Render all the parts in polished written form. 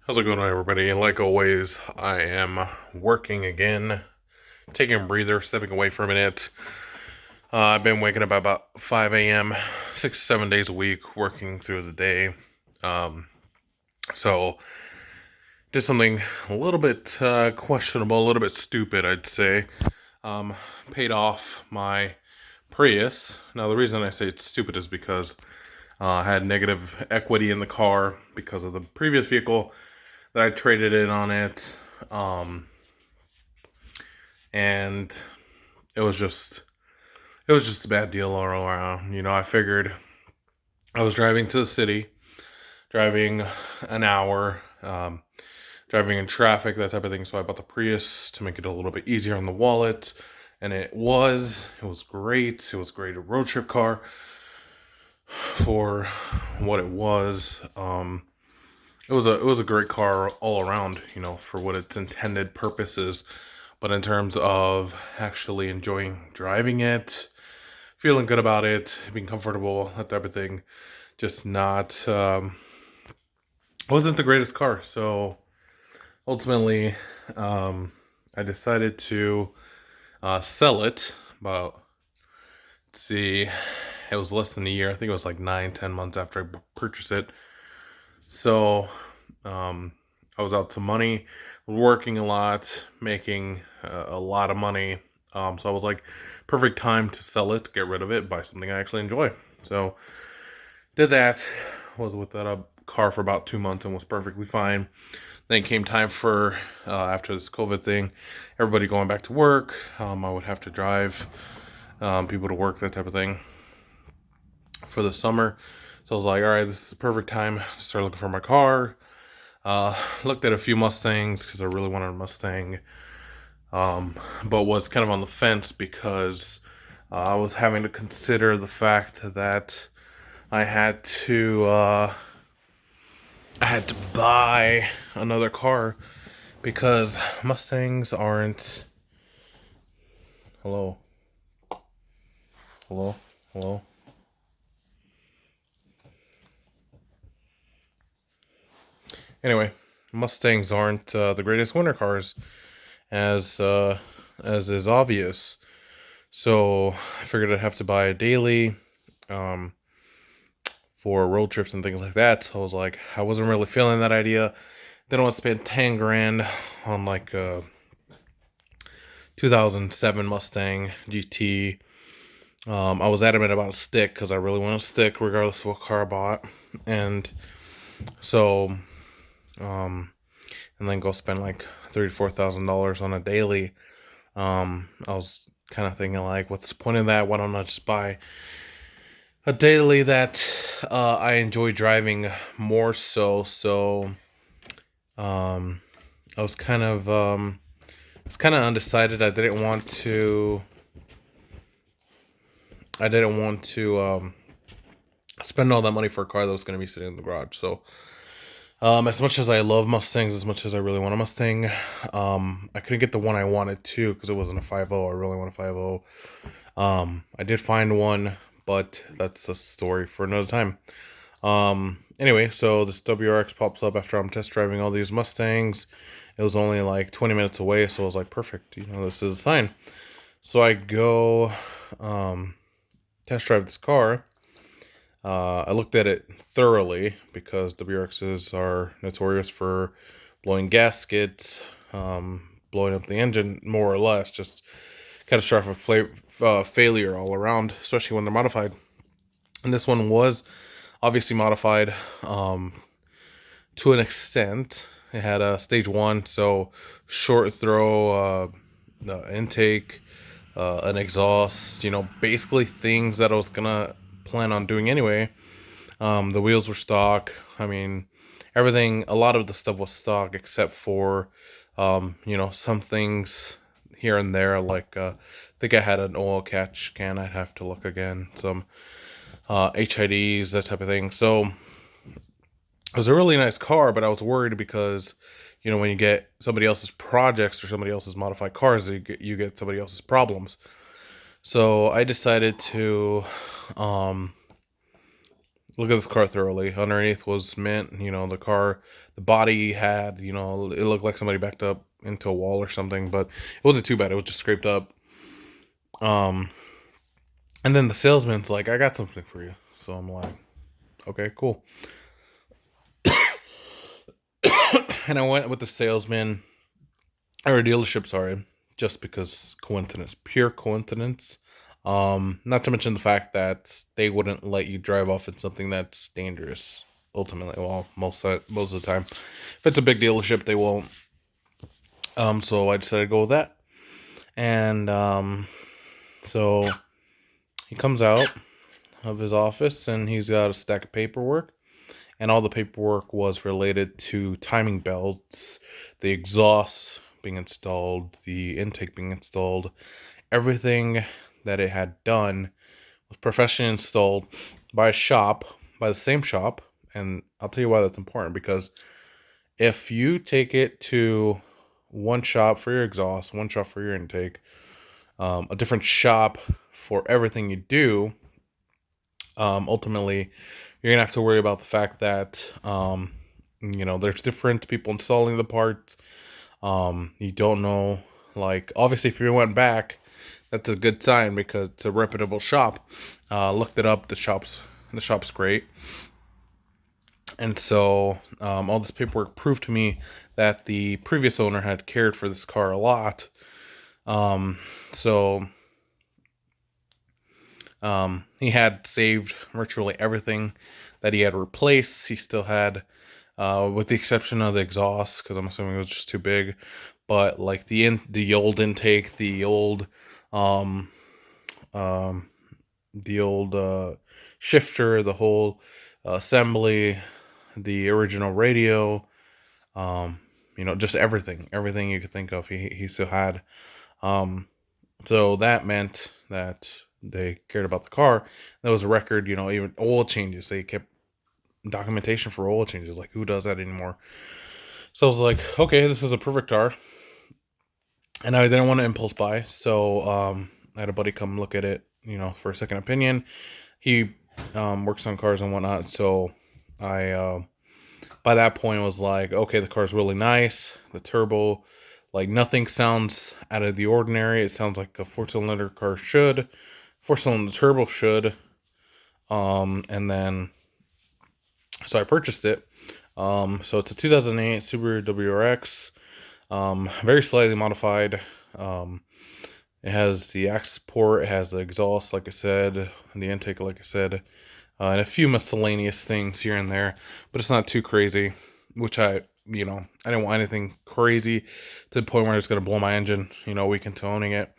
How's it going, everybody? Like always, I am working again, taking a breather, stepping away for a minute. I've been waking up at about 5 a.m., 6 7 days a week, working through the day. Um, so, did something a little bit questionable, a little bit stupid, I'd say. Um, Paid off my Prius. Now, the reason I say it's stupid is because I had negative equity in the car because of the previous vehicle that I traded in on it. Um, and it was just a bad deal all around. I figured I was driving to the city, driving an hour, driving in traffic, that type of thing. So I bought the Prius to make it a little bit easier on the wallet, and it was great. It was a great road trip car for what it was. It was a great car all around, for what its intended purpose is. But in terms of actually enjoying driving it, feeling good about it, being comfortable, that type of thing, just not wasn't the greatest car. So ultimately, I decided to sell it. About, let's see, it was less than a year. I think it was like 9 10 months after I purchased it. So I was out to money, working a lot, making a lot of money. So I was like, perfect time to sell it, get rid of it, buy something I actually enjoy. So did that. Was with that car for about 2 months and was perfectly fine. Then came time for after this COVID thing, everybody going back to work. I would have to drive people to work, that type of thing, for the summer. So I was like, all right, this is the perfect time to start looking for my car. Looked at a few Mustangs because I really wanted a Mustang, but was kind of on the fence because I was having to consider the fact that I had to buy another car because Mustangs aren't. Hello, hello, hello. Anyway, Mustangs aren't the greatest winter cars, as is obvious. So I figured I'd have to buy a daily um, for road trips and things like that. So I was like, I wasn't really feeling that idea. Didn't want to spend 10 grand on like a 2007 Mustang GT. I was adamant about a stick because I really want a stick regardless of what car I bought, and so and then go spend like $34,000 on a daily. I was kind of thinking like, what's the point of that? Why don't I just buy a daily that I enjoy driving more so? So um, I was kind of undecided. I didn't want to spend all that money for a car that was going to be sitting in the garage. So as much as I love Mustangs, as much as I really want a Mustang, I couldn't get the one I wanted to because it wasn't a 5.0. I really want a 5.0. I did find one, but that's a story for another time. Anyway, so this WRX pops up after I'm test driving all these Mustangs. It was only like 20 minutes away, so I was like, perfect. This is a sign. So I go test drive this car. I looked at it thoroughly because WRXs are notorious for blowing gaskets, blowing up the engine, more or less, just catastrophic failure all around, especially when they're modified. And this one was obviously modified to an extent. It had a stage one, so short throw intake, an exhaust, basically things that I was gonna plan on doing anyway. The wheels were stock. I mean, everything, a lot of the stuff was stock except for, some things here and there. Like, I think I had an oil catch can. I'd have to look again. Some HIDs, that type of thing. So it was a really nice car, but I was worried because, when you get somebody else's projects or somebody else's modified cars, you get somebody else's problems. So I decided to look at this car thoroughly. Underneath was mint. The body had, it looked like somebody backed up into a wall or something, but it wasn't too bad. It was just scraped up. Um, and then the salesman's like, "I got something for you." So I'm like, "Okay, cool." And I went with the salesman or a dealership, sorry, just because coincidence, pure coincidence. Not to mention the fact that they wouldn't let you drive off in something that's dangerous. Ultimately, well, most of the time, if it's a big dealership, they won't. So I decided to go with that, and so he comes out of his office and he's got a stack of paperwork, and all the paperwork was related to timing belts, the exhaust being installed, the intake being installed, everything that it had done was professionally installed by a shop, by the same shop. And I'll tell you why that's important, because if you take it to one shop for your exhaust, one shop for your intake, a different shop for everything you do, ultimately you're gonna have to worry about the fact that there's different people installing the parts. You don't know, like, obviously if you went back, that's a good sign because it's a reputable shop. Looked it up. The shop's great. And so all this paperwork proved to me that the previous owner had cared for this car a lot. So he had saved virtually everything that he had replaced. He still had, with the exception of the exhaust, because I'm assuming it was just too big. But like the old intake, um, um, the old shifter, the whole assembly, the original radio, just everything you could think of, he still had. So that meant that they cared about the car. That was a record, even oil changes. They kept documentation for oil changes. Like, who does that anymore? So I was like, okay, this is a perfect car. And I didn't want to impulse buy. So I had a buddy come look at it, for a second opinion. He works on cars and whatnot. So I, by that point, was like, okay, the car's really nice. The turbo, like, nothing sounds out of the ordinary. It sounds like a 4-cylinder car should. 4-cylinder turbo should. And then, so I purchased it. So it's a 2008 Subaru WRX. Very slightly modified. It has the access port, it has the exhaust, like I said, and the intake, like I said, and a few miscellaneous things here and there, but it's not too crazy, which I didn't want anything crazy to the point where it's going to blow my engine, a week into owning it.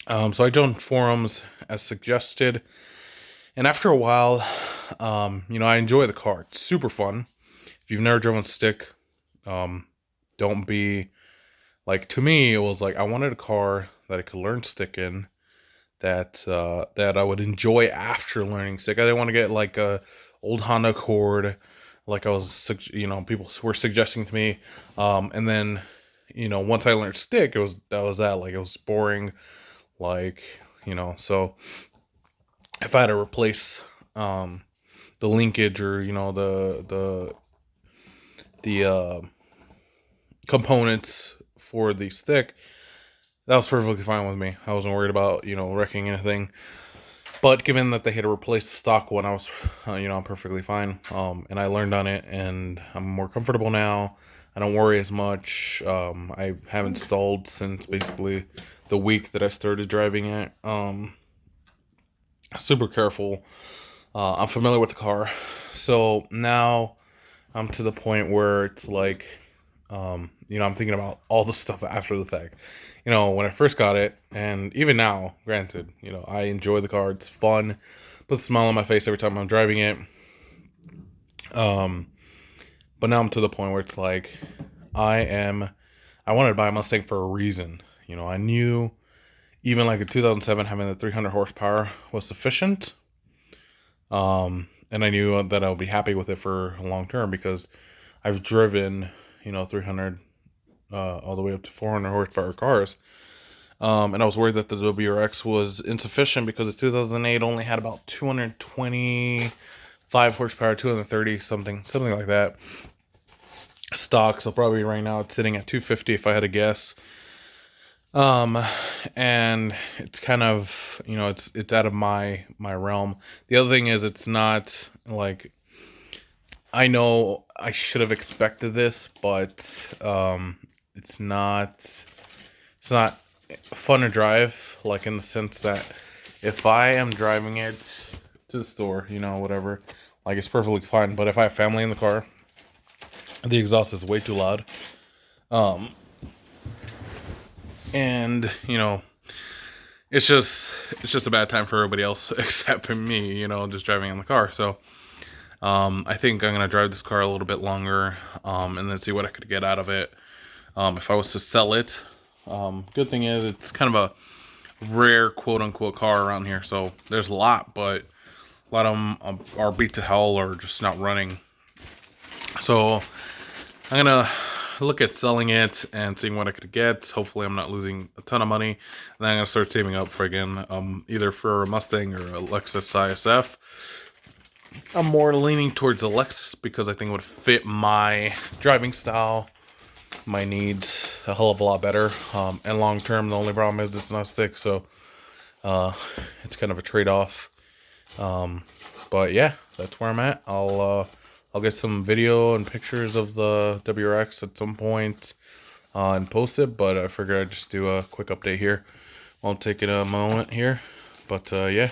So I joined forums as suggested, and after a while, I enjoy the car. It's super fun. If you've never driven stick, don't be like, to me, it was like I wanted a car that I could learn stick in, that I would enjoy after learning stick. I didn't want to get like a old Honda Accord, like people were suggesting to me. And then, once I learned stick, that like, it was boring, like, so if I had to replace the linkage, or the components for the stick, that was perfectly fine with me. I wasn't worried about, wrecking anything. But given that they had to replace the stock one, I was, I'm perfectly fine. And I learned on it, and I'm more comfortable now. I don't worry as much. I haven't stalled since basically the week that I started driving it. Super careful. I'm familiar with the car. So now I'm to the point where it's like, I'm thinking about all the stuff after the fact. When I first got it, and even now, granted, I enjoy the car. It's fun. Puts a smile on my face every time I'm driving it. But now I'm to the point where it's like, I wanted to buy a Mustang for a reason. I knew even like a 2007 having the 300 horsepower was sufficient. And I knew that I would be happy with it for a long term, because I've driven, 300 all the way up to 400 horsepower cars. And I was worried that the WRX was insufficient because the 2008 only had about 220 5 horsepower, 230 something like that. Stock, so probably right now it's sitting at 250 if I had to guess. And it's kind of, you know, it's out of my realm. The other thing is, it's not like, I know I should have expected this, but it's not fun to drive, like in the sense that if I am driving it to the store, you know, whatever, like it's perfectly fine. But if I have family in the car, the exhaust is way too loud. And you know, it's just a bad time for everybody else except me, you know, just driving in the car. So I think I'm gonna drive this car a little bit longer, and then see what I could get out of it. If I was to sell it, good thing is it's kind of a rare quote unquote car around here. So there's a lot, but a lot of them are beat to hell or just not running. So I'm gonna look at selling it and seeing what I could get. Hopefully I'm not losing a ton of money. And then I'm gonna start saving up for, again, either for a Mustang or a Lexus ISF. I'm more leaning towards a Lexus because I think it would fit my driving style, my needs a hell of a lot better. And long term, the only problem is it's not stick, so it's kind of a trade-off. But yeah, that's where I'm at. I'll get some video and pictures of the WRX at some point and post it, but I figured I'd just do a quick update here. I'll take it a moment here, but yeah.